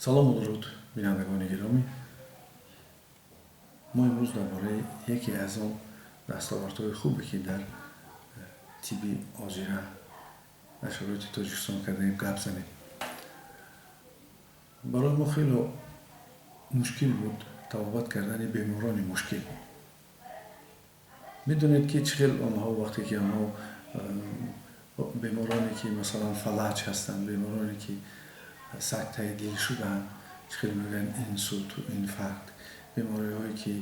салом ва дуруд бинандагони гиромӣ. Мо имрӯз дар бораи яке аз он дастовардҳои хубе ки дар тибби ҳозира дар шароити Тоҷикистон кардаем гап занем. Барои мо хеле мушкил буд табобат кардани беморони мушкил. Медонед ки чӣ хел онҳо вақте ки онҳо бемороне ки масалан фалаҷ ҳастанд, бемороне ки сактаи дил шудаанд, чӣ хел мегӯянд инсут, инфаркт, бемориҳое ки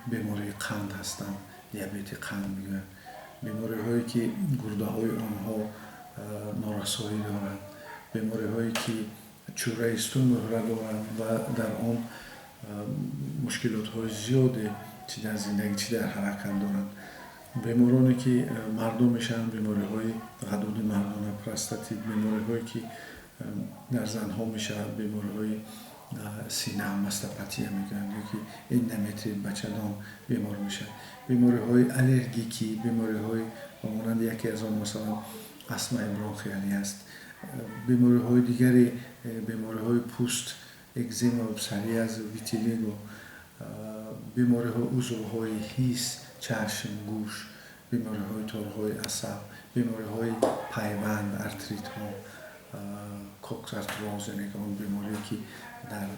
бемории қанд ҳастанд, диабети қанд мегӯянд, бемориҳое ки гурдаҳои онҳо норасоӣ доранд, бемориҳое ки чӯраи стумӯра доранд ва дар он мушкилотҳои зиёде чӣ дар зиндагӣ, чӣ дар ҳаракат доранд. Бемороне ки мардум мешаванд, бемориҳои ғадуди мардона, простатит, бемориҳое ки дар занҳо мешавад, бемориҳои сина, мастопатия мегӯянд, ёки эндометрит, бачадон бемор мешавад, бемориҳои аллергикӣ, бемориҳои ба монанди яке аз он масалан астмаи бронхиалӣ аст, бемориҳои дигари, бемориҳои пӯст, экзема, псориаз, витилиго, бемориҳои узвҳои ҳис, чашм, гӯш, бемориҳои торҳои асаб, бемориҳои пайванд, артритҳо, коксартроз, яъне он беморие ки дар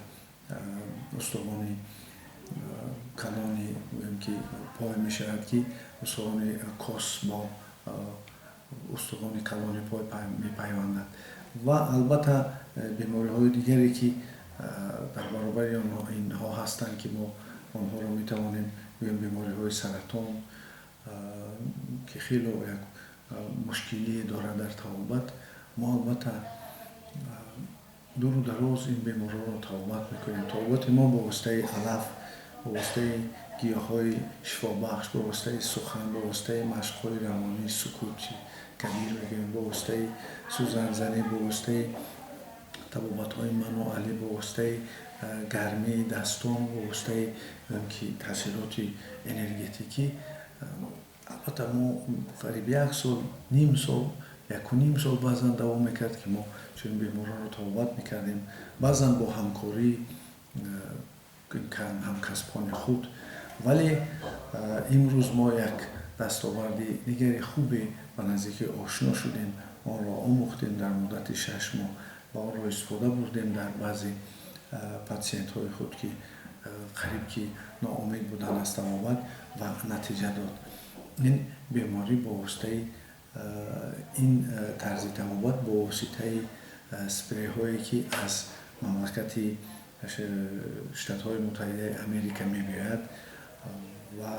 устухони калони ки пой мешавад, ки устухони кос бо устухони калони пой мепайвандад ва албатта бемориҳои дигаре ки дар баробари инҳо ҳастанд ки мо онҳоро метавонем гӯем бемориҳои саратон ки хеле як мушкилие дорад дар табобат. Мо албатта дуру дароз ин беморҳоро табобат мекунем. Табобати мо бо воситаи алаф, бо воситаи гиёҳҳои шифобахш, бо воситаи сухан, бо воситаи машқҳои равонӣ, сукути кабир мегӯем, бо воситаи сӯзанзанӣ, бо воситаи табобатҳои мануалӣ, бо воситаи гармии дастон, бо воситаи ки таъсироти энергетикӣ. Албатта мо қариб 1 сол, ним сол, 1.5 сол баъзан давом мекард ки мо чунин беморҳоро табобат мекардем, баъзан бо ҳамкории ҳамкасбони худ. Вале имрӯз мо як дастоварди дигари хубе ба наздики ошно шудем, онро омӯхтем дар муддати 6 моҳ ва онро истифода бурдем дар баъзе патсиентҳои худ ки қариб ки ноумед буданд аз табобат ва натиҷа дод. Ин беморӣ бо воситаи ин тарзи табобат бо воситаи спрейҳое ки аз мамлакати Штатҳои Муттаҳидаи Америка мебиёяд ва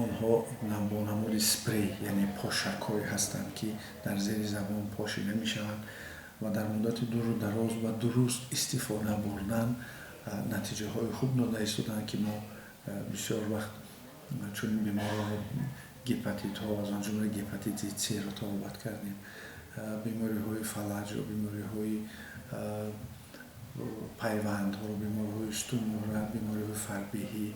онҳо бо намуди спрей, яъне пошакҳое ҳастанд ки дар зери забон пошида мешаванд ва дар муддати дуру дароз ва дуруст истифода бурдан натиҷаҳои хуб дода истоданд ки мо бисёр вақт чунин беморҳоро гепатитҳо, аз он ҷумла гепатити С-ро табобат кардем, бемориҳои фалаҷо, бемориҳои пайвандҳо, бемориҳои стумӯра, бемориҳои фарбеҳӣ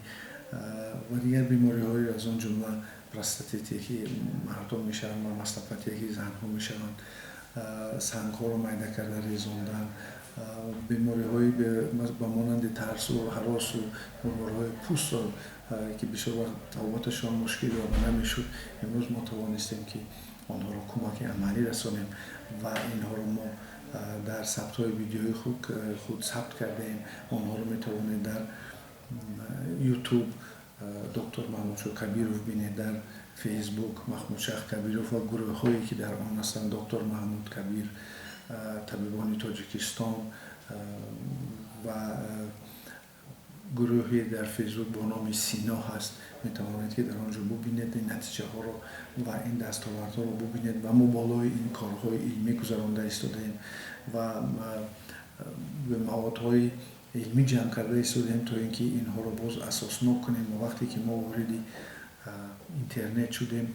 ва дигар бемориҳои аз он ҷумла простатите ки мардум мешаванд ва мастопатие ки занҳо мешаванд, сангҳоро майда карда резондан, бемориҳои ба монанди тарсу, ҳаросу бемориҳои пӯстро ки бисёр вақт табобаташон мушкил ёба намешуд, имрӯз мо тавонистем ки онҳоро кӯмаки амалӣ расонем ва инҳоро мо дар сабтҳои видеои худ сабт кардаем. Онҳоро метавонед дар ютуб доктор Маҳмудшоҳ Кабиров бинед, дар фейсбук Маҳмудшах Кабиров ва гурӯҳҳое ки дар он ҳастанд, доктор Маҳмуд Кабир, табибони Тоҷикистон ва гурӯҳе дар фейсбук бо номи Сино ҳаст. Метавонед ки дар он ҷо бубинед ин натиҷаҳоро ва ин дастовардҳоро бубинед ва мо болои ин корҳои илмӣ гузаронда истодаем ва маводҳои илмӣ ҷамъ карда истодаем то ин ки инҳоро боз асоснок кунем. Вақте ки мо вориди интернет шудем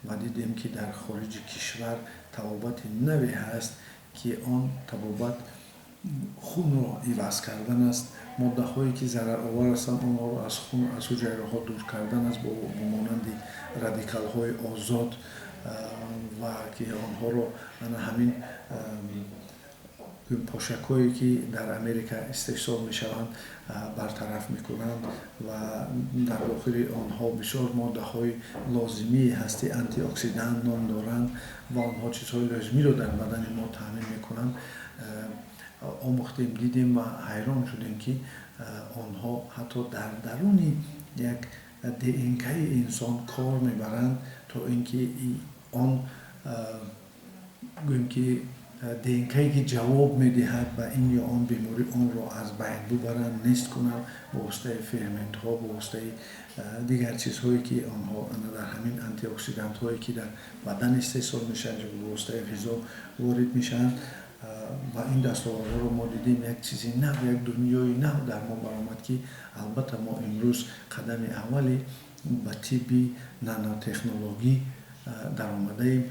ва дидем ки дар хориҷи кишвар табобати наве ҳаст ки он табобат хунро иваз кардан аст, моддаҳое ки зараровар ҳастанд онҳоро аз хун, аз ҳуҷайраҳо дур кардан аст бо монанди радикалҳои озод ва ки онҳоро ана ҳамин پاشک‌هایی که در امریکا استحصال می‌شوند برطرف می‌کنند و در داخل آنها بسیار ماده‌های لازمی هستی آنتی اکسیدان نام دارند و آنها چیزهای لازمی را در بدن ما تامین می‌کنند. آموختیم، دیدیم و حیران شدیم که آنها حتی در درون یک DNK انسان کار میبرند تا اینکه آن گویم که DNK که جواب میدهد و این یا آن بیماری آن را از بین ببرند، نیست کنند با واسطه فرمنت ها، با واسطه دیگر چیزهایی که آنها در همین آنتی اکسیدانت هایی که در بدن استحصال میشن با واسطه غذا وارد میشن و این دستاوردها رو ما دیدیم. یک چیزی نو، یک دنیای نو در ما برآمد که البته ما امروز قدم اولی به طب نانو تکنولوژی در آمده ایم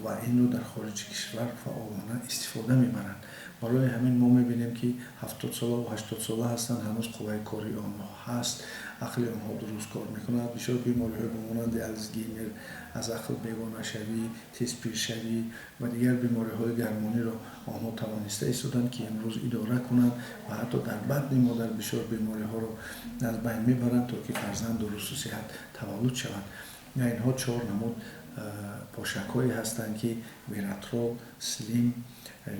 و این رو در خارج کشور فعالانه استفاده میبرند. برای همین ما میبینیم که 70 ساله و 80 ساله هستند، هنوز قوه کاری آنها هست، عقل آنها درست کار میکند. بسیار بیماری های مانند الزایمر، از عقل بیگانه شوی، تیز پیر شوی و دیگر بیماری های درمانی را آنها توانسته ایستادند که امروز اداره کنند و حتی در بدن مادر بسیار بیماری ها را از بین میبرند تا که فرزند درست و صحت تولد شود. اینها 4 نمود پاشک‌هایی هستند که ویراترول، سلیم،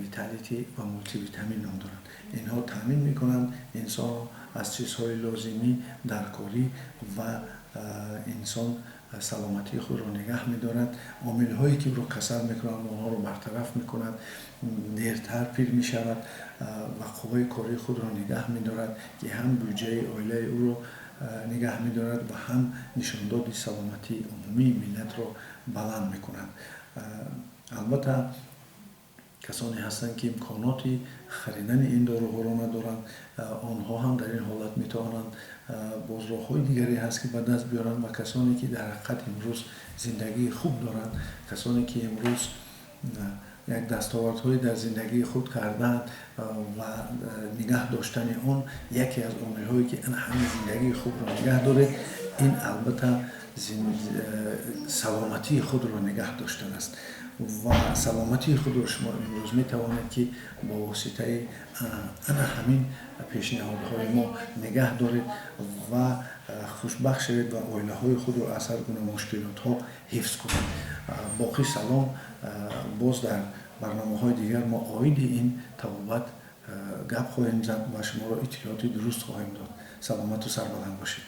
ویتالیتی و مولتی ویتامین نام دارند. اینها تامین میکنند انسان از چیزهای لازمی در کاری و انسان سلامتی خود را نگه می‌دارد. عامل‌هایی که رو کسل می‌کنند آنها را برطرف می‌کند، دیرتر پیر می‌شود و قوه کاری خود را نگه می‌دارد که هم بودجه عائله او را نگه می‌دارد و هم نشانداد سلامتی عمومی ملت را بلند می‌کند. البته کسانی هستند که امکاناتی خریدن این داروها را ندارند، آنها هم در این حالت میتوانند باز راه‌های دیگری هست که به دست بیارند و کسانی که در حقیقت امروز زندگی خوب دارند، کسانی که امروز یک دستاوردهای در زندگی خود کردند و نگه داشتن اون یکی از عامل‌هایی که همین زندگی خوب را نگه داره، این البته سلامتی خود را نگه داشتن است و سلامتی خود را شما امروز می توانید که با واسطه همین پیشنهادهای ما نگه دارید و خوشبخت شوید و عائله های خود را از هر گونه مشکلات ها حفظ کنید. باقی سلام، باز در برنامه های دیگر ما عاید این توابت گپ خواهیم زد و شما را اطلاعاتی درست خواهیم داد. سلامت و سربلند باشید.